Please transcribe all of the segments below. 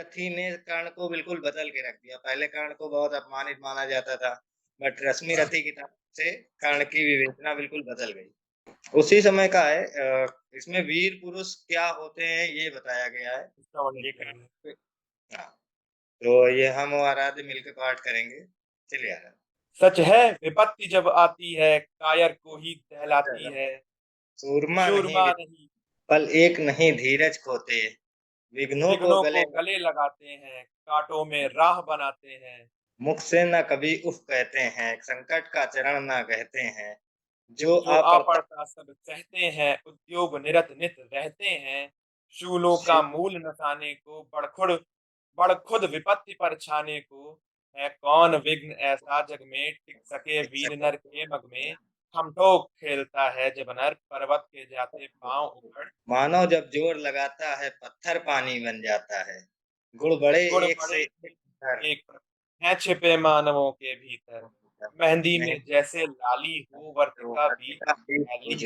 रथी ने कर्ण को बिल्कुल बदल के रख दिया। पहले कर्ण को बहुत अपमानित माना जाता था, बट रश्मि रथी की तरफ से कर्ण की विवेचना बिल्कुल बदल गई। उसी समय का है। इसमें वीर पुरुष क्या होते हैं ये बताया गया है। ये कर्ण हाँ, तो ये हम और आराध्य मिलकर पाठ करेंगे। चलिए आराध्य। सच है विपत्ति जब आती है कायर को ही दहलाती है। सूरमा नहीं शूरमा नहीं पल एक नहीं धीरज खोते, विघ्नों को विघ्नों गले को गले लगाते हैं, कांटों में राह बनाते हैं। मुख से न कभी उफ कहते हैं, संकट का चरण न कहते हैं। जो जो आ आ पड़ता पड़ता सब सहते हैं, उद्योग निरत नित रहते हैं। शूलों का शिव मूल नसाने को बड़ खुद विपत्ति पर छाने को। है कौन विघ्न ऐसा जग में टिक सके वीर नर के मग में। हम ठोक खेलता है जब नर पर्वत के जाते पांव उखड़। मानव जब जोर लगाता है पत्थर पानी बन जाता है। गुण बड़े गुण एक बड़े से एक घर एक हैं छिपे मानवों के भीतर। मेहंदी नहीं में जैसे लाली हो तो वर्तिका भी वर्तिका भी मैली। बुझ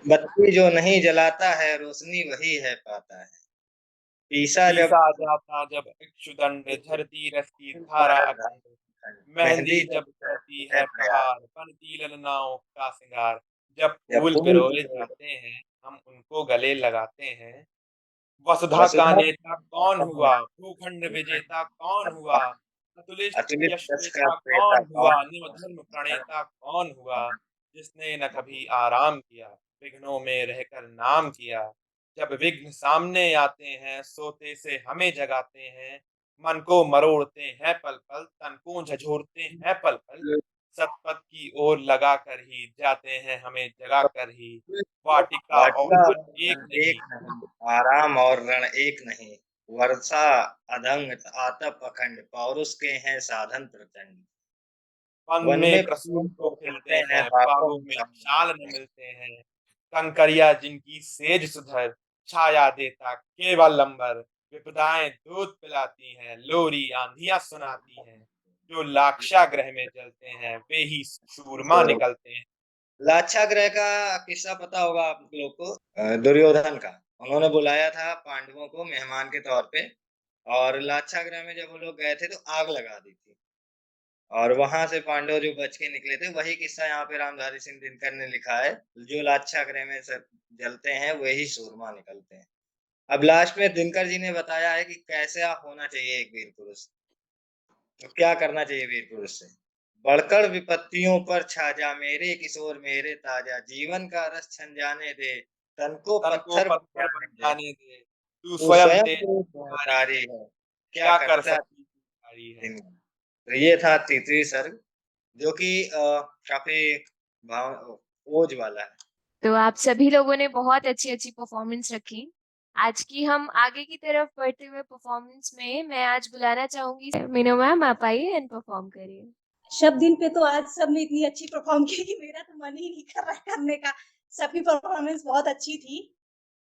बत्ती जो नहीं जलाता है रोशनी वही है पाता है। पीसा जब पीसा जाता जब इक्षुदंड झरती रस की धारा अखंड। मेहंदी मेहंदी जब जब कहती है है प्रयास प्रहार बनती ललनाओं का श्रृंगार। जब जब फूल फूल पिरोए जाते हैं हम उनको गले लगाते हैं। वसुधा का वसुधा नेता कौन हुआ, भूखंड विजेता कौन हुआ। अतुलित अतुलित यश यश का वेता प्रेता कौन हुआ, कौन निवधर्म प्रणेता कौन हुआ। जिसने न कभी आराम किया, विघ्नों में रहकर नाम किया। जब विघ्न सामने आते हैं सोते से हमें जगाते हैं। मन को मरोड़ते हैं पल पल, तन को झंझोरते हैं पल पल। सतपथ की ओर लगा कर ही जाते हैं हमें जगा कर ही। वाटिका और वाटिका वन एक नहीं। एक नहीं, आराम और रण एक नहीं। वर्षा अदंग आतप अखंड, पौरुष के हैं साधन प्रचंड। वन वन में में प्रसून फूल तो तो खिलते खिलते हैं, हैं, बागों बागों में में शाल न कमल। मिलते हैं। कंकरिया जिनकी सेज सुधर, छाया देता केवल अंबर। विपदाएं दूध पिलाती हैं, लोरी आंधियां सुनाती हैं। जो लाक्षागृह में जलते हैं वे ही सूरमा निकलते हैं। लाक्षागृह का किस्सा पता होगा आप लोग को। दुर्योधन का। उन्होंने बुलाया था पांडवों को मेहमान के तौर पे, और लाक्षागृह में जब वो लोग गए थे तो आग लगा दी थी, और वहां से पांडव जो बच के निकले थे, वही किस्सा यहाँ पे रामधारी सिंह दिनकर ने लिखा है। जो लाक्षागृह में सब जलते हैं वही सूरमा निकलते हैं। अब लास्ट में दिनकर जी ने बताया है कि कैसे होना चाहिए एक वीर पुरुष। तो क्या करना चाहिए वीर पुरुष से? बढ़कर विपत्तियों पर छा जा मेरे किशोर मेरे ताजा, जीवन का रस छन जाने दे, तन को तन को पत्थर बन पत्थर बन जाने दे। जाने दे, तू तू स्वयं स्वयं तेज रूप धारी अवतारी है, है, क्या क्या कर करता सकती तू भारी है। दिन। तो ये था तीसरी सर्ग, जो कि काफी भाव ओज वाला है। तो आप सभी लोगों ने बहुत अच्छी अच्छी परफॉर्मेंस रखी। आज की हम आगे की तरफ बढ़ते हुए परफॉर्मेंस में मैं आज बुलाना चाहूंगी मीनू मैम, आप आइए एंड परफॉर्म करिए। शब दिन पे तो आज सबने इतनी अच्छी परफॉर्म की कि मेरा तो मन ही नहीं कर रहा करने का। सबकी परफॉर्मेंस बहुत अच्छी थी,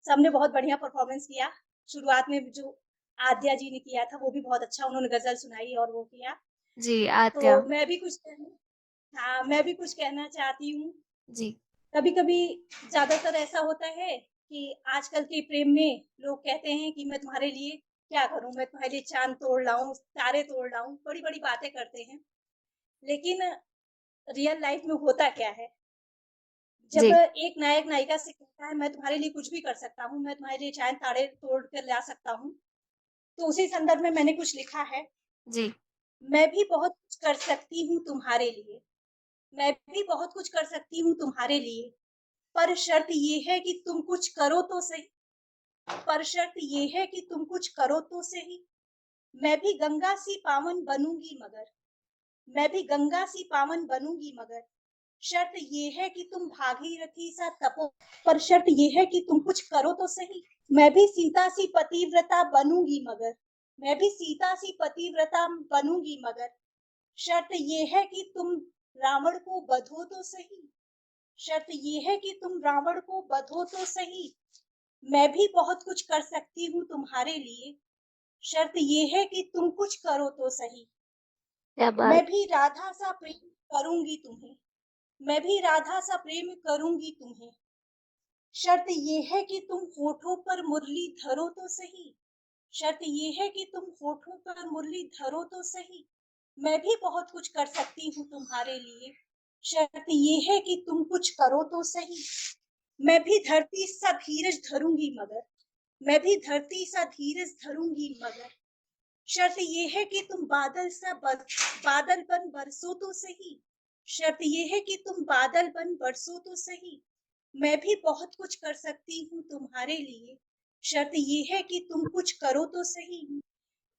सबने बहुत बढ़िया परफॉर्मेंस किया। शुरुआत में जो आद्या जी ने किया था वो भी बहुत अच्छा, उन्होंने गजल सुनाई और वो किया। जी आत्या। तो हाँ, मैं भी कुछ कहना चाहती हूँ। जी। कभी कभी ज्यादातर ऐसा होता है कि आजकल के प्रेम में लोग कहते हैं कि मैं तुम्हारे लिए क्या करूं, मैं तुम्हारे लिए चांद तोड़ लाऊं, तारे तोड़ लाऊं, बड़ी बड़ी बातें करते हैं। लेकिन रियल लाइफ में होता क्या है? जब जी। एक नायक नायिका से कहता है मैं तुम्हारे लिए कुछ भी कर सकता हूँ, मैं तुम्हारे लिए चांद तारे तोड़ कर ला सकता हूँ, तो उसी संदर्भ में मैंने कुछ लिखा है। जी। मैं भी बहुत कुछ कर सकती हूँ तुम्हारे लिए, मैं भी बहुत कुछ कर सकती हूँ तुम्हारे लिए, पर शर्त ये है कि तुम कुछ करो तो सही, पर शर्त ये है कि तुम कुछ करो तो सही। मैं भी गंगा सी पावन बनूंगी मगर, मैं भी गंगा सी पावन बनूंगी मगर, शर्त ये है कि तुम भागीरथी सा तपो, पर शर्त ये है कि तुम कुछ करो तो सही। मैं भी सीता सी पतिव्रता बनूंगी मगर, मैं भी सीता सी पतिव्रता बनूंगी मगर, शर्त ये है कि तुम रावण को बधो तो सही, शर्त ये है कि तुम रावण को बधो तो सही। मैं भी बहुत कुछ कर सकती हूँ तुम्हारे लिए, शर्त ये है कि तुम कुछ करो तो सही। क्या बात। मैं भी राधा सा प्रेम करूंगी तुम्हें, मैं भी राधा सा प्रेम करूंगी तुम्हें, शर्त ये है कि तुम होठों पर मुरली धरो तो सही। शर्त ये है कि तुम होठों पर मुरली धरो तो सही, मैं भी बहुत कुछ कर सकती हूँ तुम्हारे लिए। शर्त ये है कि तुम कुछ करो तो सही, मैं भी धरती सा धीरज धरूंगी मगर, मैं भी धरती सा धीरज धरूंगी मगर। शर्त ये है कि तुम बादल बन बरसो तो सही, शर्त ये है कि तुम बादल बन बरसो तो सही, मैं भी बहुत कुछ कर सकती हूँ तुम्हारे लिए। शर्त ये है कि तुम कुछ करो तो सही,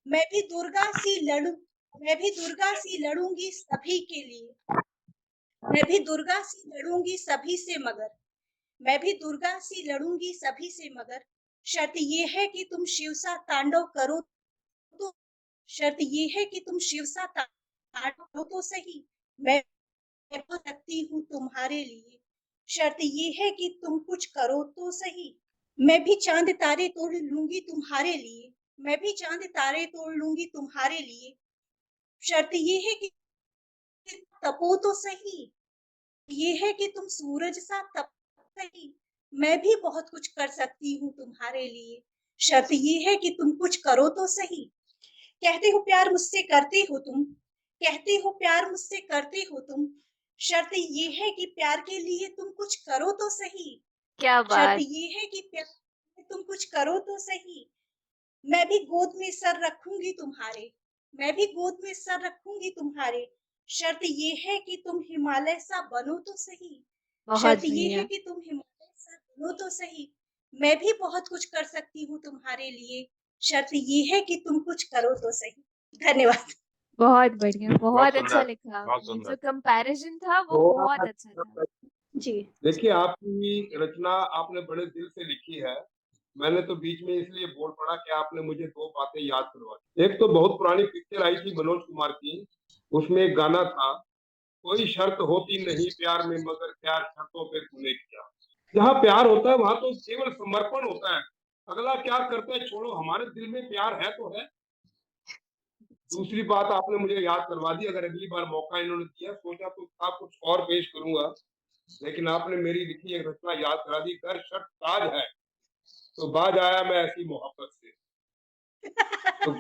मैं भी दुर्गा सी लड़ू मैं भी दुर्गा सी लड़ूंगी सभी के लिए, मैं भी दुर्गा सी लड़ूंगी सभी से मगर, मैं भी दुर्गा सी लड़ूंगी सभी से मगर। शर्त ये है कि तुम शिव सा तांडव करो तो शर्त ये है कि तुम शिव सा तांडव करो तो सही, मैं हो सकती हूँ तुम्हारे लिए। शर्त ये है कि तुम कुछ करो तो सही, मैं भी चांद तारे तोड़ लूंगी तुम्हारे लिए, मैं भी चांद तारे तोड़ लूंगी तुम्हारे लिए। शर्त ये है कि तपो तो सही, ये है कि तुम सूरज सा तप सही, मैं भी बहुत कुछ कर सकती हूँ तुम्हारे लिए। शर्त ये है कि तुम कुछ करो तो सही, कहते हो प्यार मुझसे करते हो तुम, कहते हो प्यार मुझसे करते हो तुम। शर्त ये है कि प्यार के लिए तुम कुछ करो तो सही, क्या शर्त बात! ये है कि प्यार के लिए तुम कुछ करो तो सही, मैं भी गोद में सर रखूंगी तुम्हारे, मैं भी गोद में सर रखूंगी तुम्हारे। शर्त ये है कि तुम हिमालय सा बनो तो सही, बहुत शर्त ये है बढ़िया। कि तुम हिमालय सा बनो तो सही, मैं भी बहुत कुछ कर सकती हूँ तुम्हारे लिए। शर्त ये है कि तुम कुछ करो तो सही। धन्यवाद। बहुत बढ़िया, बहुत बहुत अच्छा सुंदर, लिखा बहुत आपने। सुंदर। जो कंपैरिज़न था वो बहुत थोड़ा अच्छा था। जी। देखिए, आपकी रचना आपने बड़े दिल से लिखी है। मैंने तो बीच में इसलिए बोल पड़ा कि आपने मुझे 2 बातें याद करवा दी। एक तो बहुत पुरानी पिक्चर आई थी मनोज कुमार की, उसमें एक गाना था, कोई शर्त होती नहीं प्यार में मगर प्यार शर्तों पे तूने किया। जहाँ प्यार होता है वहां तो केवल समर्पण होता है, अगला क्या करता है छोड़ो, हमारे दिल में प्यार है तो है। दूसरी बात आपने मुझे याद करवा दी, अगर अगली बार मौका इन्होंने दिया, सोचा तो था कुछ और पेश करूंगा, लेकिन आपने मेरी लिखी एक रचना याद करा दी, कर शर्त ताज है तो बाज आया मैं ऐसी मोहब्बत से। तो,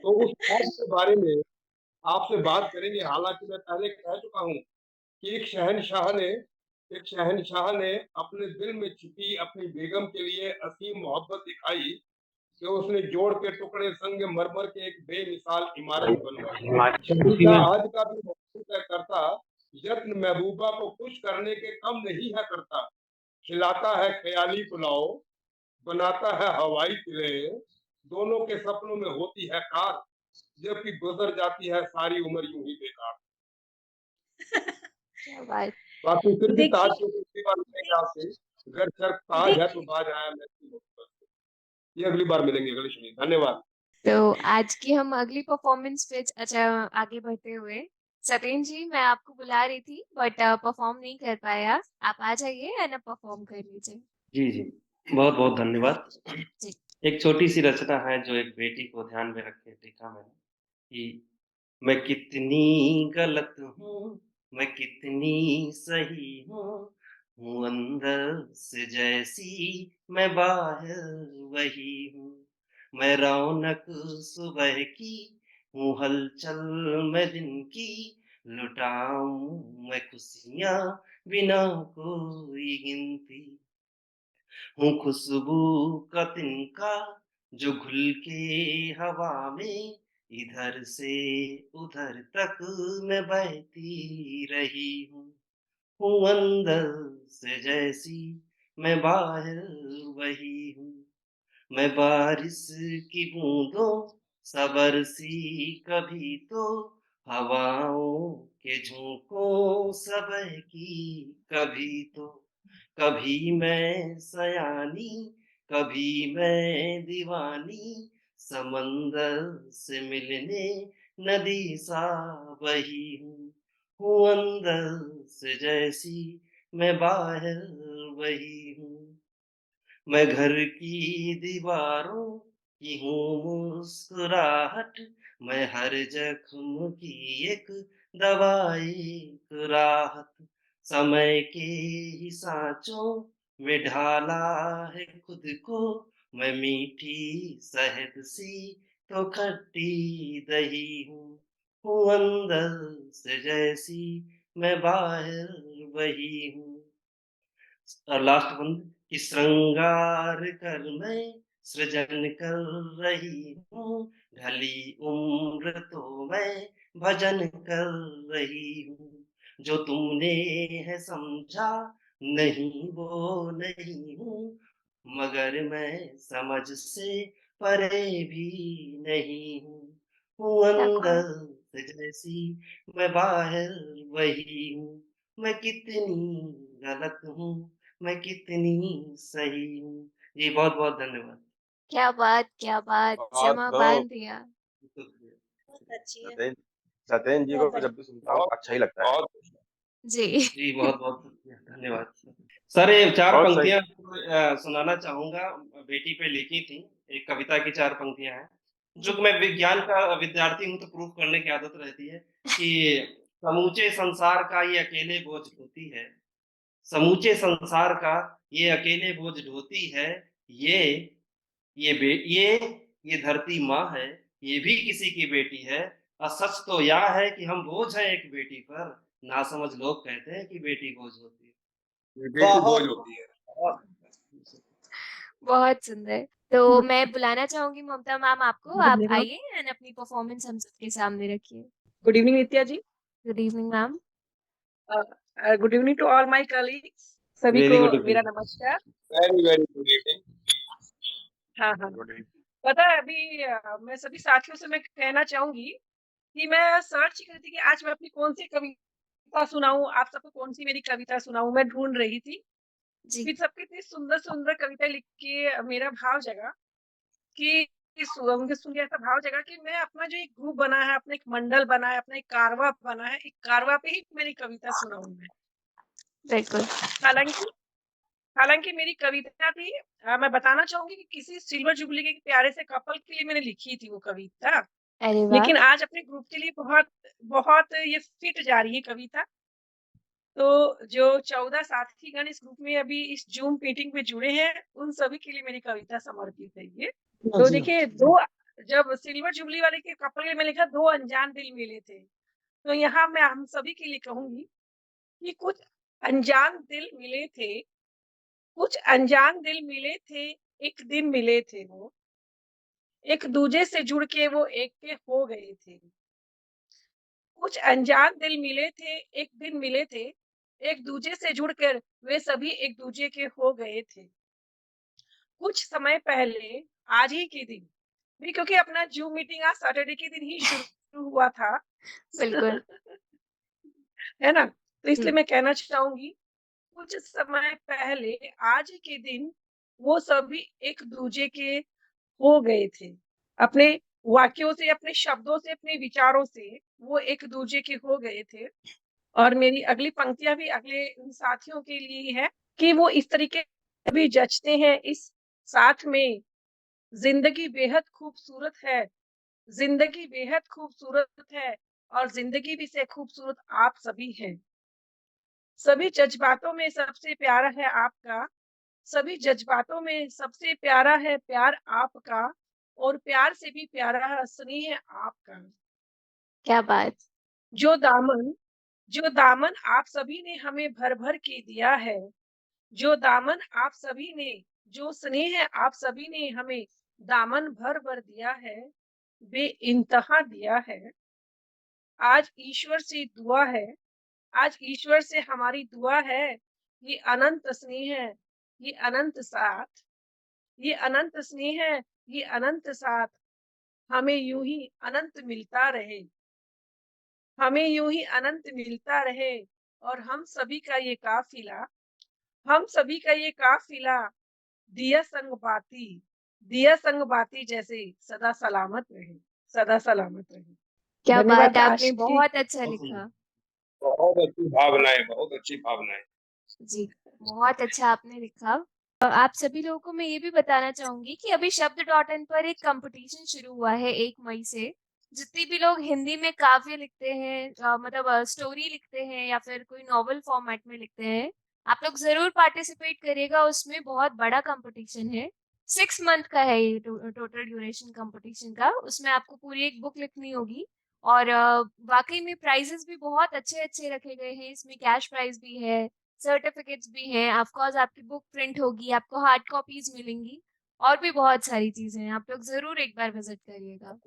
तो उस ताज के बारे में आपसे बात करेंगे। हालांकि मैं पहले कह चुका हूँ कि एक शहंशाह ने अपने दिल में छिपी अपनी बेगम के लिए असीम मोहब्बत दिखाई कि उसने जोड़ के टुकड़े संग मरमर के एक बेमिसाल इमारत बनवाई। शहंशाह आज का भी मोहब्बत है करता, यत्न महबूबा को खुश करने के कम नहीं है करता, खिलाता है ख्याली पुलाव, बनाता है हवाई किले, दोनों के सपनों में होती है कार, जबकि गुजर जाती है सारी उम्र यूं ही बेकार। क्या बात! बाकी फिर भी ताज देखिए को पिछली बार मिलेंगे आपसे, अगर शर्त ताज है तो देखिए बाज आया मैं इसकी मोहब्बत से। ये अगली बार मिलेंगे अगले शनि। धन्यवाद। तो आज की हम अगली परफॉर्मेंस पे अच्छा आगे बढ़ते हुए, सतेन जी मैं आपको बुला रही थी बट परफॉर्म नहीं कर पाया। आप आ जाइए एंड परफॉर्म कर लीजिए। जी, जी। बहुत-बहुत धन्यवाद। जी। एक छोटी-सी रचना है जो एक बेटी को ध्यान में रख के लिखा मैंने कि मैं कितनी गलत हूँ, मैं कितनी सही हूँ अंदर से जैसी मैं बाहर वही हूँ। मैं रौनक सुबह की हूँ हलचल मैं दिन की, लुटाऊँ मैं खुशियाँ बिना कोई गिनती। हूँ खुशबू का तिनका जो घुल के हवा में इधर से उधर तक मैं बहती रही हूँ अंदर से जैसी मैं बाहर वही हूँ। मैं बारिश की बूंदों सा बरसी कभी तो हवाओं के झोंकों सा बहकी कभी तो, कभी मैं सयानी कभी मैं दीवानी, समंदर से मिलने नदी सा बही हूँ अंदर से जैसी मैं बाहर वही हूँ। मैं घर की दीवारों की हूँ मुस्कुराहट, मैं हर जख्म की एक दवाई एक राहत, समय के ही सांचों में ढाला है खुद को मैं मीठी शहद सी तो खट्टी दही हूँ अंदर से जैसी मैं बाहर वही हूँ। और लास्ट वन कि श्रृंगार कर मैं सृजन कर रही हूँ, ढली उम्र तो मैं भजन कर रही हूँ। जो तुमने है समझा नहीं वो नहीं हूँ, मगर मैं समझ से परे भी नहीं हूँ। हूँ क्या बात अंदर से जैसी मैं बाहर वही हूँ। मैं कितनी गलत हूँ, मैं कितनी सही हूँ। जी, बहुत-बहुत धन्यवाद। क्या बात और जमा तो बांध दिया। शुक्रिया। बहुत अच्छी है, सत्येंद्र सत्येंद्र जी बहुत को जब भी बढ़िया। सुनता हूँ अच्छा ही लगता है। बहुत जी। जी, बहुत-बहुत शुक्रिया, धन्यवाद। सर, ये 4 बहुत सही। पंक्तियाँ सुनाना चाहूँगा, बेटी पे लिखी थी। एक कविता की 4 पंक्तियाँ हैं। जो जी। कि मैं विज्ञान का विद्यार्थी हूँ, तो प्रूफ करने की आदत रहती है कि समूचे संसार का ये अकेले बोझ ढोती है। समूचे संसार का ये अकेले बोझ ढोती है। ये ये बे ये धरती माँ है, ये भी किसी की बेटी है। और सच तो यह है कि हम बोझ हैं एक बेटी पर, नासमझ लोग कहते हैं कि बेटी बोझ होती है। बेटी बोझ बहुत होती है। बहुत बहुत सुंदर। तो मैं बुलाना चाहूंगी ममता मैम आपको, गुड आप इवनिंग मैम। आइए एंड अपनी परफॉर्मेंस हम सबके सामने रखिए। Good evening Nitya ji. Good evening ma'am. Good evening to all my colleagues. सभी वेरी को गुड मेरा इवनिंग। नमस्कार। Very very good evening. हाँ, हाँ। Good evening. पता है अभी मैं सभी साथियों से मैं कहना चाहूँगी कि मैं सर्च कर रही थी कि आज मैं अपनी कौन-सी कविता सुनाऊँ, आप सबको कौन-सी मेरी कविता सुनाऊँ, मैं ढूँढ रही थी। जी। फिर सबकी इतनी सुंदर-सुंदर कविता लिख के मेरा भाव जगा कि उनके सुन के ऐसा भाव जगा कि मैं अपना जो एक ग्रुप बना है, अपना एक मंडल बना है, अपना एक कारवां बना है, एक कारवां पे ही मेरी कविता सुनाऊँ मैं। बिल्कुल। हालाँकि हालाँकि मेरी कविता थी मैं बताना चाहूँगी कि किसी सिल्वर जुबली के प्यारे से कपल के लिए मैंने लिखी थी वो कविता। अरे वाह। लेकिन आज अपने ग्रुप के लिए बहुत बहुत ये फिट जा रही है कविता। तो जो 14 साथीगण इस ग्रुप में अभी इस ज़ूम मीटिंग में जुड़े हैं, उन सभी के लिए मेरी कविता समर्पित है ये। तो देखिए 2 जब सिल्वर जुबली वाले के कपल में लिखा 2 अनजान दिल मिले थे। तो यहाँ मैं हम सभी के लिए कहूँगी कि कुछ अनजान दिल मिले थे, कुछ अनजान दिल मिले थे, एक दिन मिले थे वो, एक दूजे से जुड़ के वो एक के हो गए थे। कुछ अनजान दिल मिले थे, एक दिन मिले थे, एक दूजे से जुड़कर वे सभी एक दूजे के हो गए थे। कुछ समय पहले आज ही के दिन भी क्योंकि अपना ज़ूम मीटिंग आज सैटरडे के दिन ही शुरू हुआ था। बिल्कुल। है ना? तो इसलिए हुँ। मैं कहना चाहूँगी कुछ समय पहले आज ही के दिन वो सभी एक दूजे के हो गए थे। अपने वाक्यों से, अपने शब्दों से, अपने विचारों से वो एक दूजे के हो गए थे। और मेरी अगली पंक्तियाँ भी अगले उन साथियों के लिए ही है कि वो इस तरीके भी जचते हैं इस साथ में, ज़िंदगी बेहद खूबसूरत है, ज़िंदगी बेहद खूबसूरत है और ज़िंदगी भी से खूबसूरत आप सभी हैं। सभी जज़्बातों में सबसे प्यारा है आपका, सभी जज़्बातों में सबसे प्यारा है प्यार आपका और प्यार से भी प्यारा है स्नेह आपका। क्या बात! जो दामन जो दामन आप सभी ने हमें भर-भर के दिया है, जो दामन आप सभी ने जो स्नेह आप सभी ने हमें दामन भर-भर दिया है, बेइंतहा दिया है। आज ईश्वर से दुआ है आज ईश्वर से हमारी दुआ है, ये अनंत स्नेह, ये अनंत साथ, ये अनंत स्नेह, ये अनंत साथ, हमें यूं ही अनंत मिलता रहे, हमें यूं ही अनंत मिलता रहे और हम सभी का ये काफिला दिया संग बाती जैसे सदा सलामत रहे। क्या बात धन्यवाद है! आज आपने की बहुत अच्छा बहुत सुंदर। लिखा। बहुत अच्छी भावनाएं, बहुत अच्छी भावनाएं। जी, बहुत अच्छा आपने लिखा। आप सभी लोगों को मैं ये भी बताना चाहूँगी कि अभी शब्द.in पर एक कॉम्पिटिशन शुरू हुआ है 1 मई से। जितने भी लोग हिंदी में काव्य लिखते हैं मतलब स्टोरी लिखते हैं या फिर कोई नॉवल फॉर्मेट में लिखते हैं, आप लोग ज़रूर पार्टिसिपेट करिएगा उसमें बहुत बड़ा कॉम्पिटिशन है। 6 मंथ का है ये टोटल ड्यूरेशन कंपटीशन का। उसमें आपको पूरी एक बुक लिखनी होगी और वाक़ई में प्राइज़ेज़ भी बहुत अच्छे-अच्छे रखे गए हैं। इसमें कैश प्राइज़ भी है, सर्टिफ़िकेट्स भी हैं, ऑफ़ कोर्स आपकी बुक प्रिंट होगी, आपको हार्ड कॉपीज़ मिलेंगी और भी बहुत सारी चीज़ें हैं। आप लोग ज़रूर एक बार विज़िट करिएगा।